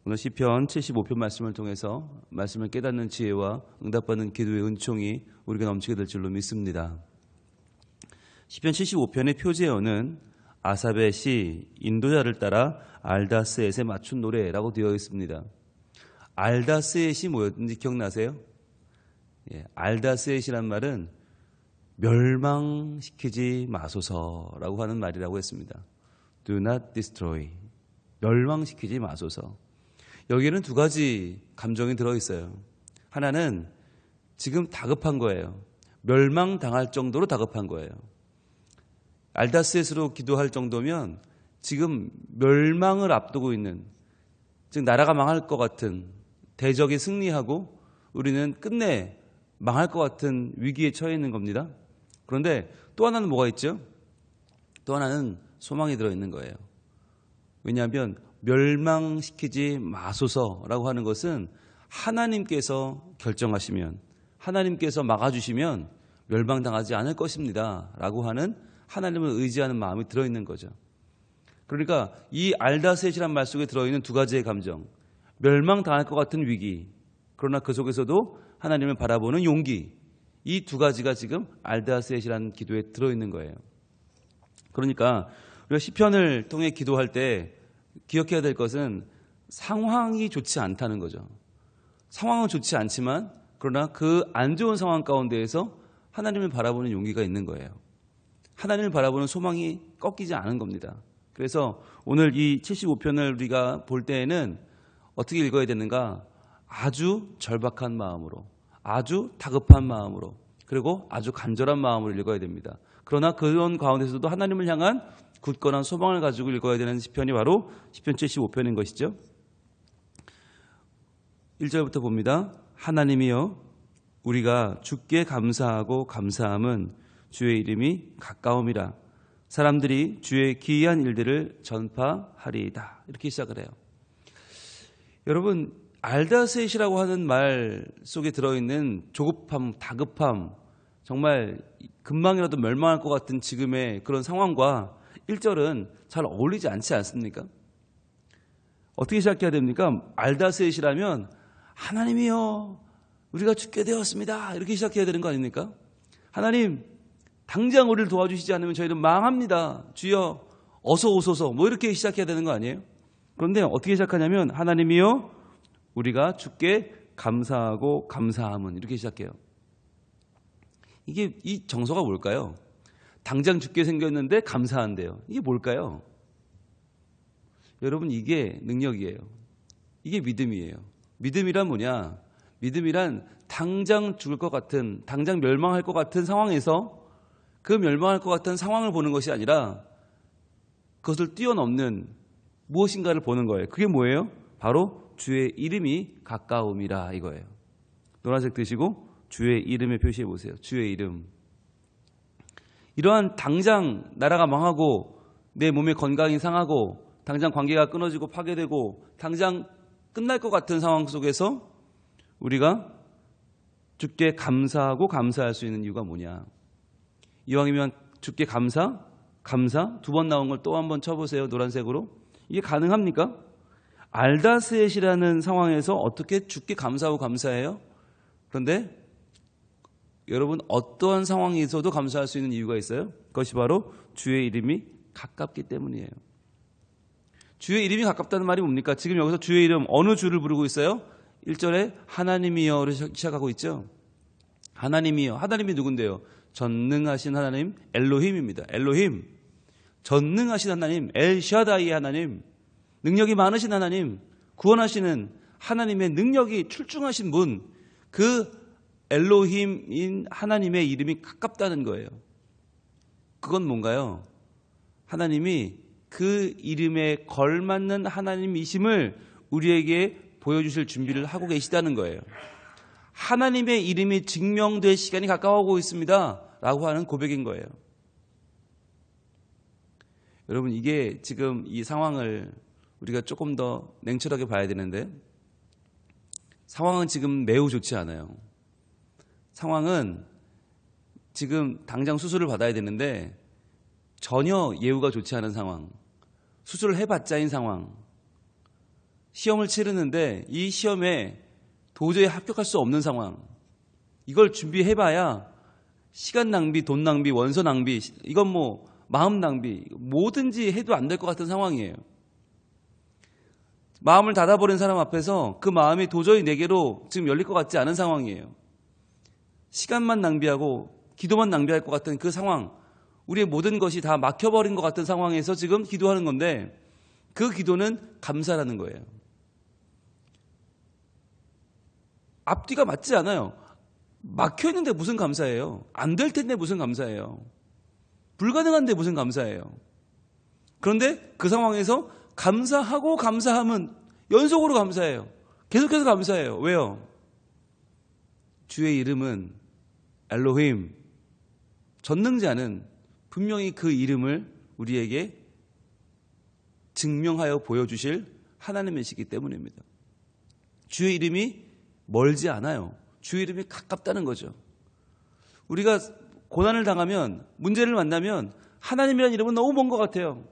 오늘 시편 75편 말씀을 통해서 말씀을 깨닫는 지혜와 응답받는 기도의 은총이 우리가 넘치게 될 줄로 믿습니다. 시편 75편의 표제어는 아삽의 시 인도자를 따라 알다스엣에 맞춘 노래라고 되어 있습니다. 알다스엣이 뭐였는지 기억나세요? 알다스엣이란 말은 멸망시키지 마소서라고 하는 말이라고 했습니다. Do not destroy. 멸망시키지 마소서. 여기에는 두 가지 감정이 들어있어요. 하나는 지금 다급한 거예요. 멸망당할 정도로 다급한 거예요. 알다스엣으로 기도할 정도면 지금 멸망을 앞두고 있는, 즉 나라가 망할 것 같은, 대적이 승리하고 우리는 끝내 망할 것 같은 위기에 처해 있는 겁니다. 그런데 또 하나는 뭐가 있죠? 또 하나는 소망이 들어있는 거예요. 왜냐하면 멸망시키지 마소서라고 하는 것은 하나님께서 결정하시면, 하나님께서 막아주시면 멸망당하지 않을 것입니다 라고 하는 하나님을 의지하는 마음이 들어있는 거죠. 그러니까 이 알다셋이란 말 속에 들어있는 두 가지의 감정, 멸망당할 것 같은 위기, 그러나 그 속에서도 하나님을 바라보는 용기, 이 두 가지가 지금 알다셋이라는 기도에 들어있는 거예요. 그러니까 우리가 시편을 통해 기도할 때 기억해야 될 것은 상황이 좋지 않다는 거죠. 상황은 좋지 않지만 그러나 그 안 좋은 상황 가운데에서 하나님을 바라보는 용기가 있는 거예요. 하나님을 바라보는 소망이 꺾이지 않은 겁니다. 그래서 오늘 이 75편을 우리가 볼 때에는 어떻게 읽어야 되는가? 아주 절박한 마음으로, 아주 다급한 마음으로, 그리고 아주 간절한 마음으로 읽어야 됩니다. 그러나 그런 가운데서도 하나님을 향한 굳건한 소망을 가지고 읽어야 되는 시편이 바로 시편 75편인 것이죠. 1절부터 봅니다. 하나님이여 우리가 주께 감사하고 감사함은 주의 이름이 가까움이라. 사람들이 주의 기이한 일들을 전파하리이다. 이렇게 시작을 해요. 여러분, 알다셋이라고 하는 말 속에 들어있는 조급함, 다급함, 정말 금방이라도 멸망할 것 같은 지금의 그런 상황과 1절은 잘 어울리지 않지 않습니까? 어떻게 시작해야 됩니까? 알다셋이라면 하나님이여 우리가 죽게 되었습니다. 이렇게 시작해야 되는 거 아닙니까? 하나님 당장 우리를 도와주시지 않으면 저희는 망합니다. 주여 어서 오소서, 뭐 이렇게 시작해야 되는 거 아니에요? 그런데 어떻게 시작하냐면 하나님이여 우리가 주께 감사하고 감사함은, 이렇게 시작해요. 이게 이 정서가 뭘까요? 당장 죽게 생겼는데 감사한대요. 이게 뭘까요? 여러분, 이게 능력이에요. 이게 믿음이에요. 믿음이란 뭐냐? 믿음이란 당장 죽을 것 같은, 당장 멸망할 것 같은 상황에서 그 멸망할 것 같은 상황을 보는 것이 아니라 그것을 뛰어넘는 무엇인가를 보는 거예요. 그게 뭐예요? 바로 주의 이름이 가까움이라, 이거예요. 노란색 드시고 주의 이름에 표시해 보세요. 주의 이름. 이러한 당장 나라가 망하고 내 몸의 건강이 상하고 당장 관계가 끊어지고 파괴되고 당장 끝날 것 같은 상황 속에서 우리가 주께 감사하고 감사할 수 있는 이유가 뭐냐? 이왕이면 주께 감사 두 번 나온 걸 또 한 번 쳐보세요. 노란색으로. 이게 가능합니까? 알다스엣이라는 상황에서 어떻게 주께 감사하고 감사해요? 그런데 여러분, 어떠한 상황에서도 감사할 수 있는 이유가 있어요. 그것이 바로 주의 이름이 가깝기 때문이에요. 주의 이름이 가깝다는 말이 뭡니까? 지금 여기서 주의 이름, 어느 주를 부르고 있어요? 1절에 하나님이여로 시작하고 있죠. 하나님이여. 하나님이 누군데요? 전능하신 하나님 엘로힘입니다. 엘로힘. 전능하신 하나님, 엘샤다이 하나님, 능력이 많으신 하나님, 구원하시는 하나님의 능력이 출중하신 분, 그 엘로힘인 하나님의 이름이 가깝다는 거예요. 그건 뭔가요? 하나님이 그 이름에 걸맞는 하나님이심을 우리에게 보여주실 준비를 하고 계시다는 거예요. 하나님의 이름이 증명될 시간이 가까워오고 있습니다 라고 하는 고백인 거예요. 여러분, 이게 지금 이 상황을 우리가 조금 더 냉철하게 봐야 되는데, 상황은 지금 매우 좋지 않아요. 상황은 지금 당장 수술을 받아야 되는데 전혀 예후가 좋지 않은 상황, 수술을 해봤자인 상황, 시험을 치르는데 이 시험에 도저히 합격할 수 없는 상황. 이걸 준비해봐야 시간 낭비, 돈 낭비, 원서 낭비, 이건 뭐 마음 낭비, 뭐든지 해도 안 될 것 같은 상황이에요. 마음을 닫아버린 사람 앞에서 그 마음이 도저히 내게로 지금 열릴 것 같지 않은 상황이에요. 시간만 낭비하고 기도만 낭비할 것 같은 그 상황, 우리의 모든 것이 다 막혀버린 것 같은 상황에서 지금 기도하는 건데 그 기도는 감사라는 거예요. 앞뒤가 맞지 않아요. 막혀있는데 무슨 감사예요? 안 될 텐데 무슨 감사예요? 불가능한데 무슨 감사예요? 그런데 그 상황에서 감사하고 감사함은 연속으로 감사해요. 계속해서 감사해요. 왜요? 주의 이름은 엘로힘, 전능자는 분명히 그 이름을 우리에게 증명하여 보여주실 하나님이시기 때문입니다. 주의 이름이 멀지 않아요. 주의 이름이 가깝다는 거죠. 우리가 고난을 당하면, 문제를 만나면 하나님이라는 이름은 너무 먼 것 같아요.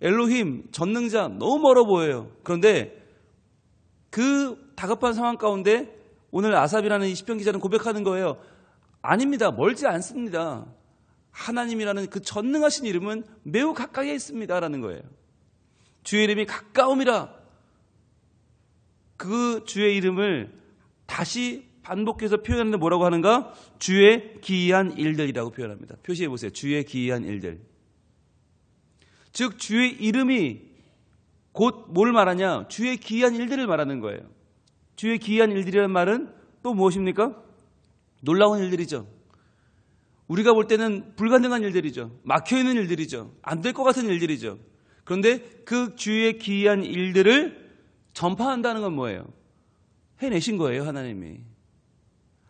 엘로힘, 전능자, 너무 멀어 보여요. 그런데 그 다급한 상황 가운데 오늘 아삽이라는 이 시편 기자는 고백하는 거예요. 아닙니다. 멀지 않습니다. 하나님이라는 그 전능하신 이름은 매우 가까이에 있습니다. 라는 거예요. 주의 이름이 가까움이라. 그 주의 이름을 다시 반복해서 표현하는데 뭐라고 하는가? 주의 기이한 일들이라고 표현합니다. 표시해 보세요. 주의 기이한 일들. 즉 주의 이름이 곧 뭘 말하냐? 주의 기이한 일들을 말하는 거예요. 주의 기이한 일들이라는 말은 또 무엇입니까? 놀라운 일들이죠. 우리가 볼 때는 불가능한 일들이죠. 막혀있는 일들이죠. 안 될 것 같은 일들이죠. 그런데 그 주의 기이한 일들을 전파한다는 건 뭐예요? 해내신 거예요. 하나님이.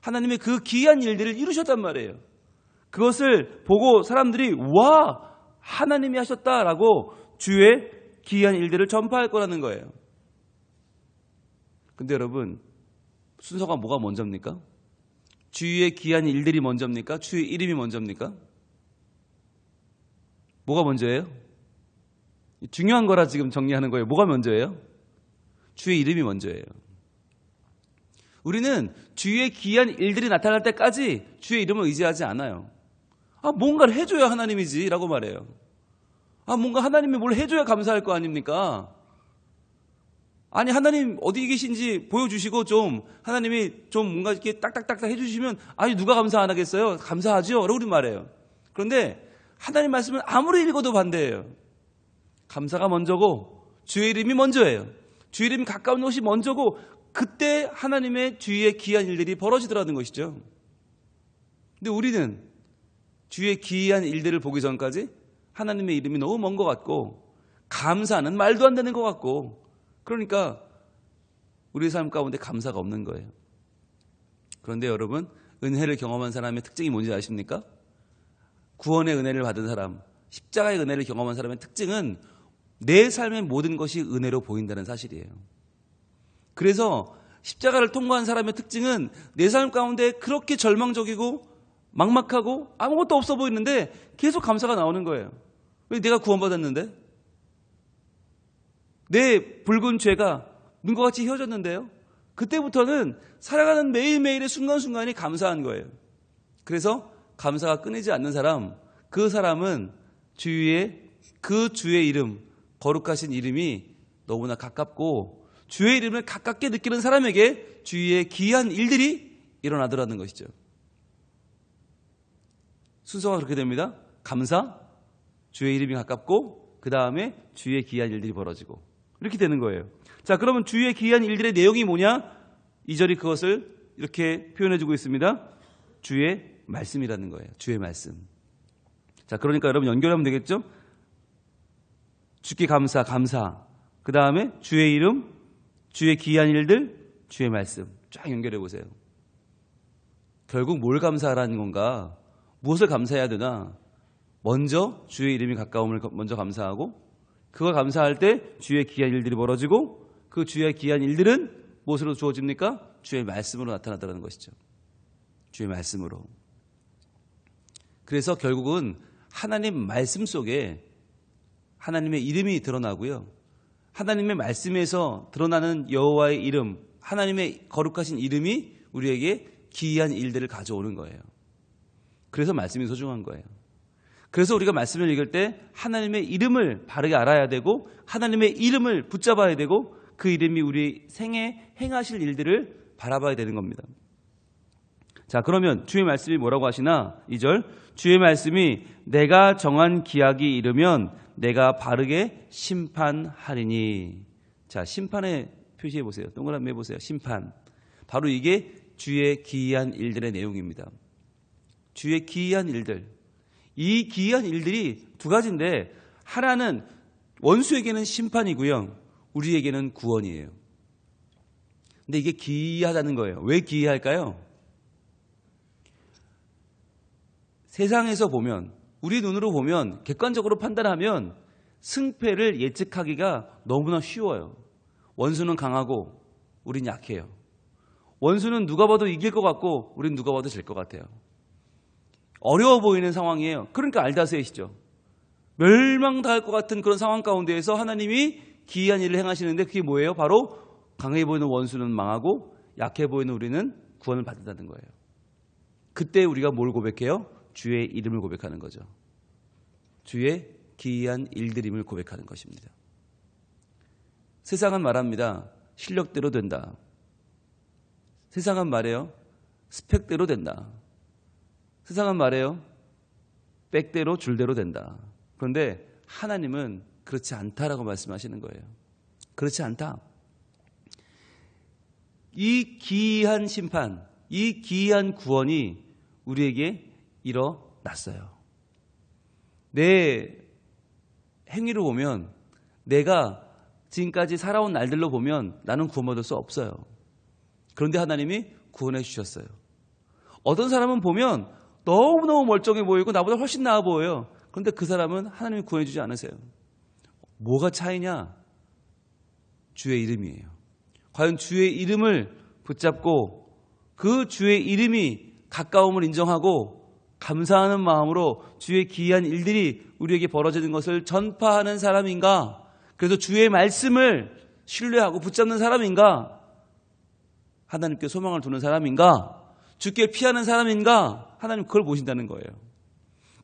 하나님의 그 기이한 일들을 이루셨단 말이에요. 그것을 보고 사람들이 와! 하나님이 하셨다라고 주의 기이한 일들을 전파할 거라는 거예요. 근데 여러분, 순서가 뭐가 먼저입니까? 주의 기이한 일들이 먼저입니까? 주의 이름이 먼저입니까? 뭐가 먼저예요? 중요한 거라 지금 정리하는 거예요. 뭐가 먼저예요? 주의 이름이 먼저예요. 우리는 주의 기이한 일들이 나타날 때까지 주의 이름을 의지하지 않아요. 뭔가를 해줘야 하나님이지 라고 말해요. 뭔가 하나님이 뭘 해줘야 감사할 거 아닙니까? 아니 하나님 어디 계신지 보여주시고 좀 하나님이 좀 뭔가 이렇게 딱딱딱딱 해주시면 아니 누가 감사 안 하겠어요? 감사하죠? 라고 우리 말해요. 그런데 하나님 말씀은 아무리 읽어도 반대예요. 감사가 먼저고 주의 이름이 먼저예요. 주의 이름이 가까운 것이 먼저고 그때 하나님의 주의 기이한 일들이 벌어지더라는 것이죠. 근데 우리는 주의 기이한 일들을 보기 전까지 하나님의 이름이 너무 먼 것 같고 감사는 말도 안 되는 것 같고 그러니까 우리 삶 가운데 감사가 없는 거예요. 그런데 여러분, 은혜를 경험한 사람의 특징이 뭔지 아십니까? 구원의 은혜를 받은 사람, 십자가의 은혜를 경험한 사람의 특징은 내 삶의 모든 것이 은혜로 보인다는 사실이에요. 그래서 십자가를 통과한 사람의 특징은 내 삶 가운데 그렇게 절망적이고 막막하고 아무것도 없어 보이는데 계속 감사가 나오는 거예요. 왜? 내가 구원받았는데? 내 붉은 죄가 눈과 같이 휘어졌는데요. 그때부터는 살아가는 매일매일의 순간순간이 감사한 거예요. 그래서 감사가 끊이지 않는 사람, 그 사람은 그 주의 이름, 거룩하신 이름이 너무나 가깝고 주의 이름을 가깝게 느끼는 사람에게 주위의 기이한 일들이 일어나더라는 것이죠. 순서가 그렇게 됩니다. 감사, 주의 이름이 가깝고 그 다음에 주의 기이한 일들이 벌어지고 이렇게 되는 거예요. 자, 그러면 주의 기이한 일들의 내용이 뭐냐? 2절이 그것을 이렇게 표현해주고 있습니다. 주의 말씀이라는 거예요. 주의 말씀. 자, 그러니까 여러분 연결하면 되겠죠? 주께 감사, 감사. 그 다음에 주의 이름, 주의 기이한 일들, 주의 말씀. 쫙 연결해 보세요. 결국 뭘 감사하라는 건가? 무엇을 감사해야 되나? 먼저 주의 이름이 가까움을 먼저 감사하고 그걸 감사할 때 주의 기이한 일들이 벌어지고 그 주의 기이한 일들은 무엇으로 주어집니까? 주의 말씀으로 나타나더라는 것이죠. 주의 말씀으로. 그래서 결국은 하나님 말씀 속에 하나님의 이름이 드러나고요. 하나님의 말씀에서 드러나는 여호와의 이름, 하나님의 거룩하신 이름이 우리에게 기이한 일들을 가져오는 거예요. 그래서 말씀이 소중한 거예요. 그래서 우리가 말씀을 읽을 때 하나님의 이름을 바르게 알아야 되고 하나님의 이름을 붙잡아야 되고 그 이름이 우리 생에 행하실 일들을 바라봐야 되는 겁니다. 자, 그러면 주의 말씀이 뭐라고 하시나? 2절, 주의 말씀이 내가 정한 기약이 이르면 내가 바르게 심판하리니. 자, 심판에 표시해 보세요. 동그라미 해보세요. 심판. 바로 이게 주의 기이한 일들의 내용입니다. 주의 기이한 일들. 이 기이한 일들이 두 가지인데 하나는 원수에게는 심판이고요. 우리에게는 구원이에요. 근데 이게 기이하다는 거예요. 왜 기이할까요? 세상에서 보면, 우리 눈으로 보면, 객관적으로 판단하면 승패를 예측하기가 너무나 쉬워요. 원수는 강하고 우린 약해요. 원수는 누가 봐도 이길 것 같고 우린 누가 봐도 질 것 같아요. 어려워 보이는 상황이에요. 그러니까 알다스에시죠. 멸망당할 것 같은 그런 상황 가운데에서 하나님이 기이한 일을 행하시는데 그게 뭐예요? 바로 강해 보이는 원수는 망하고 약해 보이는 우리는 구원을 받는다는 거예요. 그때 우리가 뭘 고백해요? 주의 이름을 고백하는 거죠. 주의 기이한 일들임을 고백하는 것입니다. 세상은 말합니다. 실력대로 된다. 세상은 말해요. 스펙대로 된다. 세상은 말해요. 백대로 줄대로 된다. 그런데 하나님은 그렇지 않다라고 말씀하시는 거예요. 그렇지 않다. 이 기이한 심판, 이 기이한 구원이 우리에게 일어났어요. 내 행위로 보면, 내가 지금까지 살아온 날들로 보면 나는 구원받을 수 없어요. 그런데 하나님이 구원해 주셨어요. 어떤 사람은 보면 너무너무 멀쩡해 보이고 나보다 훨씬 나아 보여요. 그런데 그 사람은 하나님이 구원해 주지 않으세요. 뭐가 차이냐? 주의 이름이에요. 과연 주의 이름을 붙잡고 그 주의 이름이 가까움을 인정하고 감사하는 마음으로 주의 기이한 일들이 우리에게 벌어지는 것을 전파하는 사람인가? 그래서 주의 말씀을 신뢰하고 붙잡는 사람인가? 하나님께 소망을 두는 사람인가? 주께 피하는 사람인가? 하나님 그걸 보신다는 거예요.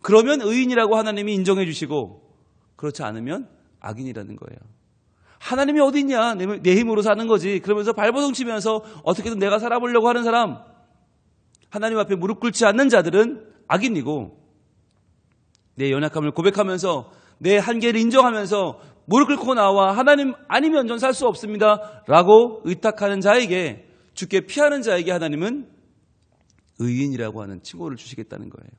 그러면 의인이라고 하나님이 인정해 주시고 그렇지 않으면 악인이라는 거예요. 하나님이 어디 있냐? 내 힘으로 사는 거지. 그러면서 발버둥 치면서 어떻게든 내가 살아보려고 하는 사람, 하나님 앞에 무릎 꿇지 않는 자들은 악인이고, 내 연약함을 고백하면서 내 한계를 인정하면서 무릎 꿇고 나와 하나님 아니면 전 살 수 없습니다 라고 의탁하는 자에게, 주께 피하는 자에게 하나님은 의인이라고 하는 칭호를 주시겠다는 거예요.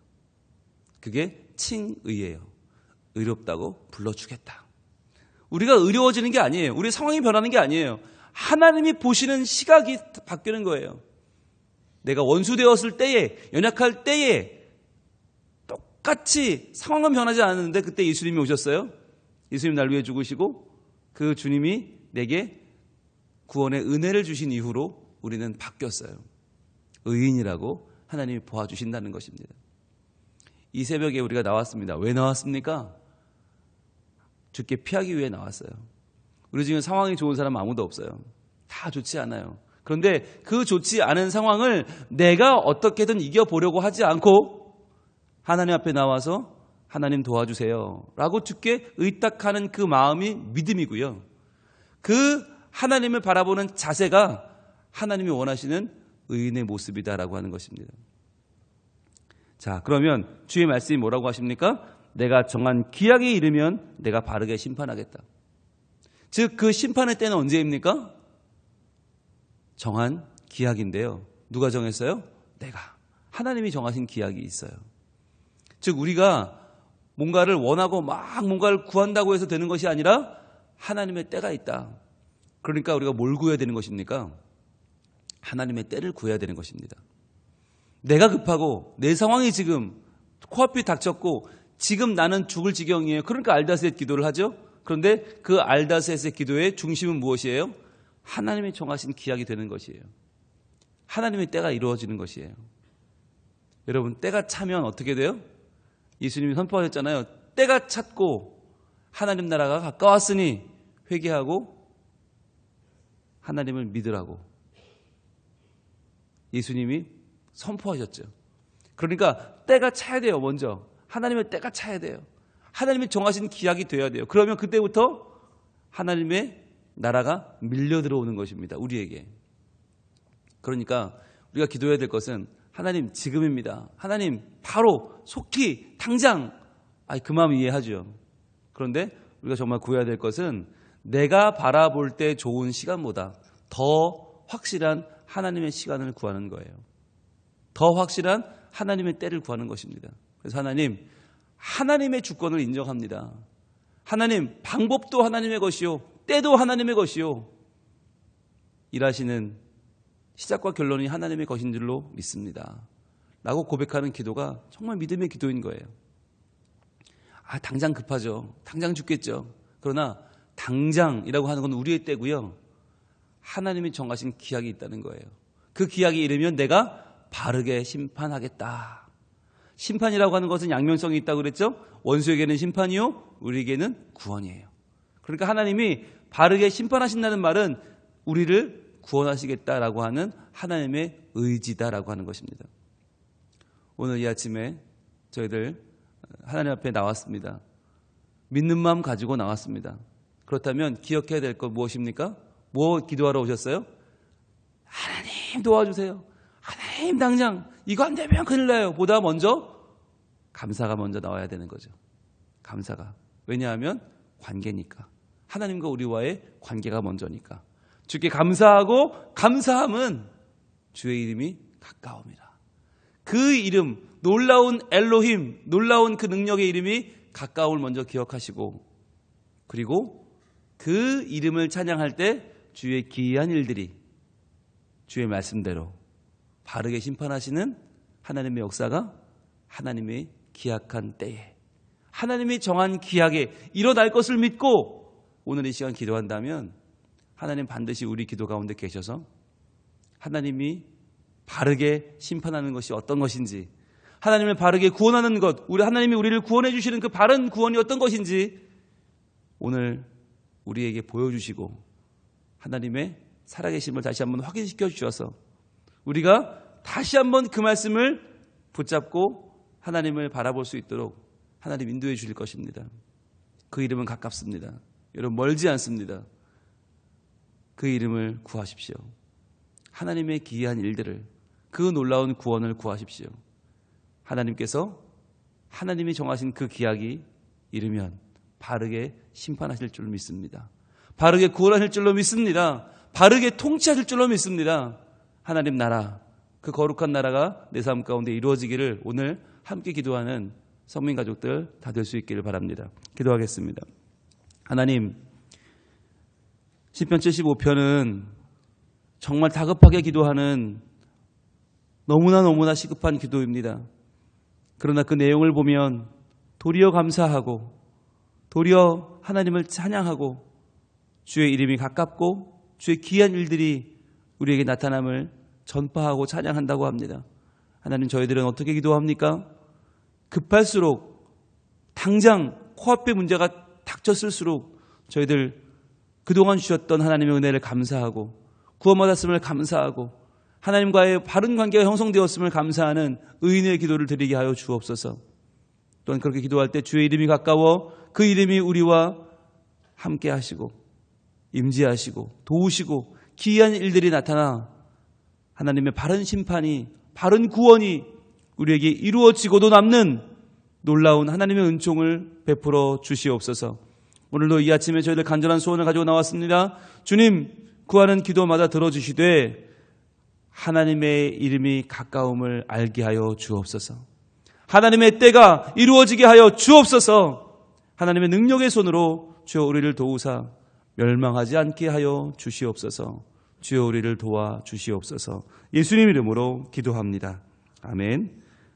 그게 칭의예요. 의롭다고 불러주겠다. 우리가 의로워지는 게 아니에요. 우리 상황이 변하는 게 아니에요. 하나님이 보시는 시각이 바뀌는 거예요. 내가 원수 되었을 때에, 연약할 때에 똑같이 상황은 변하지 않았는데 그때 예수님이 오셨어요. 예수님 날 위해 죽으시고 그 주님이 내게 구원의 은혜를 주신 이후로 우리는 바뀌었어요. 의인이라고 하나님이 보아주신다는 것입니다. 이 새벽에 우리가 나왔습니다. 왜 나왔습니까? 주께 피하기 위해 나왔어요. 우리 지금 상황이 좋은 사람 아무도 없어요. 다 좋지 않아요. 그런데 그 좋지 않은 상황을 내가 어떻게든 이겨보려고 하지 않고 하나님 앞에 나와서 하나님 도와주세요 라고 주께 의탁하는 그 마음이 믿음이고요. 그 하나님을 바라보는 자세가 하나님이 원하시는 의인의 모습이다라고 하는 것입니다. 자, 그러면 주의 말씀이 뭐라고 하십니까? 내가 정한 기약에 이르면 내가 바르게 심판하겠다. 즉 그 심판의 때는 언제입니까? 정한 기약인데요. 누가 정했어요? 내가. 하나님이 정하신 기약이 있어요. 즉 우리가 뭔가를 원하고 막 뭔가를 구한다고 해서 되는 것이 아니라 하나님의 때가 있다. 그러니까 우리가 뭘 구해야 되는 것입니까? 하나님의 때를 구해야 되는 것입니다. 내가 급하고 내 상황이 지금 코앞이 닥쳤고 지금 나는 죽을 지경이에요. 그러니까 알다스의 기도를 하죠. 그런데 그 알다스의 기도의 중심은 무엇이에요? 하나님이 정하신 기약이 되는 것이에요. 하나님의 때가 이루어지는 것이에요. 여러분, 때가 차면 어떻게 돼요? 예수님이 선포하셨잖아요. 때가 찼고 하나님 나라가 가까웠으니 회개하고 하나님을 믿으라고 예수님이 선포하셨죠. 그러니까 때가 차야 돼요. 먼저 하나님의 때가 차야 돼요. 하나님이 정하신 기약이 돼야 돼요. 그러면 그때부터 하나님의 나라가 밀려 들어오는 것입니다. 우리에게. 그러니까 우리가 기도해야 될 것은 하나님 지금입니다. 하나님 바로 속히 당장. 그 마음 이해하죠. 그런데 우리가 정말 구해야 될 것은 내가 바라볼 때 좋은 시간보다 더 확실한 하나님의 시간을 구하는 거예요. 더 확실한 하나님의 때를 구하는 것입니다. 그래서 하나님, 하나님의 주권을 인정합니다. 하나님, 방법도 하나님의 것이요, 때도 하나님의 것이요, 일하시는 시작과 결론이 하나님의 것인 줄로 믿습니다. 라고 고백하는 기도가 정말 믿음의 기도인 거예요. 당장 급하죠. 당장 죽겠죠. 그러나 당장이라고 하는 건 우리의 때고요. 하나님이 정하신 기약이 있다는 거예요. 그 기약이 이르면 내가 바르게 심판하겠다. 심판이라고 하는 것은 양면성이 있다고 그랬죠. 원수에게는 심판이요, 우리에게는 구원이에요. 그러니까 하나님이 바르게 심판하신다는 말은 우리를 구원하시겠다라고 하는 하나님의 의지다라고 하는 것입니다. 오늘 이 아침에 저희들 하나님 앞에 나왔습니다. 믿는 마음 가지고 나왔습니다. 그렇다면 기억해야 될 것 무엇입니까? 뭐 기도하러 오셨어요? 하나님 도와주세요. 하나님 당장 이거 안 되면 큰일 나요. 보다 먼저 감사가 먼저 나와야 되는 거죠. 감사가. 왜냐하면 관계니까. 하나님과 우리와의 관계가 먼저니까. 주께 감사하고 감사함은 주의 이름이 가까움이라. 그 이름, 놀라운 엘로힘, 놀라운 그 능력의 이름이 가까움을 먼저 기억하시고, 그리고 그 이름을 찬양할 때 주의 기이한 일들이 주의 말씀대로 바르게 심판하시는 하나님의 역사가 하나님의 기약한 때에, 하나님이 정한 기약에 일어날 것을 믿고 오늘 이 시간 기도한다면 하나님 반드시 우리 기도 가운데 계셔서 하나님이 바르게 심판하는 것이 어떤 것인지, 하나님을 바르게 구원하는 것, 하나님이 우리를 구원해 주시는 그 바른 구원이 어떤 것인지 오늘 우리에게 보여주시고 하나님의 살아계심을 다시 한번 확인시켜 주셔서 우리가 다시 한번 그 말씀을 붙잡고 하나님을 바라볼 수 있도록 하나님 인도해 주실 것입니다. 그 이름은 가깝습니다. 여러분, 멀지 않습니다. 그 이름을 구하십시오. 하나님의 기이한 일들을, 그 놀라운 구원을 구하십시오. 하나님께서 하나님이 정하신 그 기약이 이르면 바르게 심판하실 줄 믿습니다. 바르게 구원하실 줄로 믿습니다. 바르게 통치하실 줄로 믿습니다. 하나님 나라, 그 거룩한 나라가 내 삶 가운데 이루어지기를 오늘 함께 기도하는 성민 가족들 다 될 수 있기를 바랍니다. 기도하겠습니다. 하나님, 시편 75편은 정말 다급하게 기도하는 너무나 시급한 기도입니다. 그러나 그 내용을 보면 도리어 감사하고 도리어 하나님을 찬양하고 주의 이름이 가깝고 주의 귀한 일들이 우리에게 나타남을 전파하고 찬양한다고 합니다. 하나님, 저희들은 어떻게 기도합니까? 급할수록, 당장 코앞에 문제가 닥쳤을수록 저희들 그동안 주셨던 하나님의 은혜를 감사하고 구원받았음을 감사하고 하나님과의 바른 관계가 형성되었음을 감사하는 의인의 기도를 드리게 하여 주옵소서. 또한 그렇게 기도할 때 주의 이름이 가까워 그 이름이 우리와 함께 하시고 임재하시고 도우시고 기이한 일들이 나타나 하나님의 바른 심판이, 바른 구원이 우리에게 이루어지고도 남는 놀라운 하나님의 은총을 베풀어 주시옵소서. 오늘도 이 아침에 저희들 간절한 소원을 가지고 나왔습니다. 주님, 구하는 기도마다 들어주시되 하나님의 이름이 가까움을 알게 하여 주옵소서. 하나님의 때가 이루어지게 하여 주옵소서. 하나님의 능력의 손으로 주여 우리를 도우사 멸망하지 않게 하여 주시옵소서. 주여 우리를 도와 주시옵소서. 예수님 이름으로 기도합니다. 아멘.